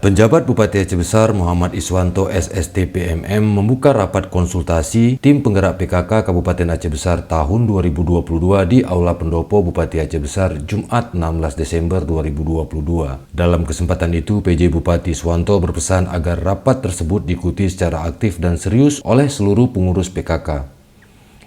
Penjabat Bupati Aceh Besar Muhammad Iswanto SST PMM membuka rapat konsultasi tim penggerak PKK Kabupaten Aceh Besar tahun 2022 di Aula Pendopo Bupati Aceh Besar Jumat 16 Desember 2022. Dalam kesempatan itu, PJ Bupati Iswanto berpesan agar rapat tersebut diikuti secara aktif dan serius oleh seluruh pengurus PKK.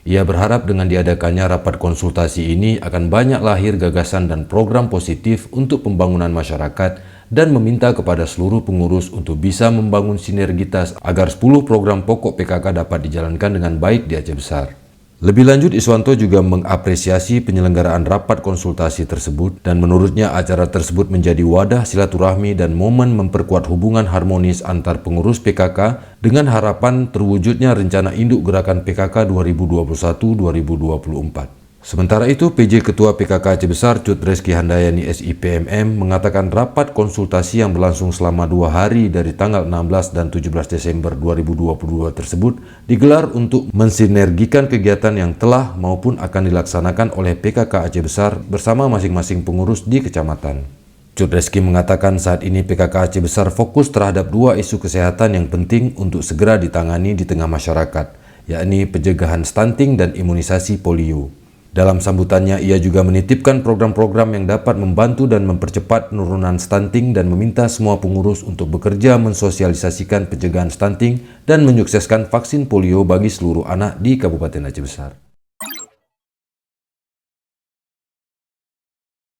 Ia berharap dengan diadakannya rapat konsultasi ini akan banyak lahir gagasan dan program positif untuk pembangunan masyarakat dan meminta kepada seluruh pengurus untuk bisa membangun sinergitas agar 10 program pokok PKK dapat dijalankan dengan baik di Aceh Besar. Lebih lanjut, Iswanto juga mengapresiasi penyelenggaraan rapat konsultasi tersebut dan menurutnya acara tersebut menjadi wadah silaturahmi dan momen memperkuat hubungan harmonis antar pengurus PKK dengan harapan terwujudnya rencana induk gerakan PKK 2021-2024. Sementara itu, PJ Ketua PKK Aceh Besar Cut Reski Handayani SIPMM mengatakan rapat konsultasi yang berlangsung selama 2 hari dari tanggal 16 dan 17 Desember 2022 tersebut digelar untuk mensinergikan kegiatan yang telah maupun akan dilaksanakan oleh PKK Aceh Besar bersama masing-masing pengurus di kecamatan. Cut Reski mengatakan saat ini PKK Aceh Besar fokus terhadap 2 isu kesehatan yang penting untuk segera ditangani di tengah masyarakat, yakni pencegahan stunting dan imunisasi polio. Dalam sambutannya, ia juga menitipkan program-program yang dapat membantu dan mempercepat penurunan stunting dan meminta semua pengurus untuk bekerja mensosialisasikan pencegahan stunting dan menyukseskan vaksin polio bagi seluruh anak di Kabupaten Aceh Besar.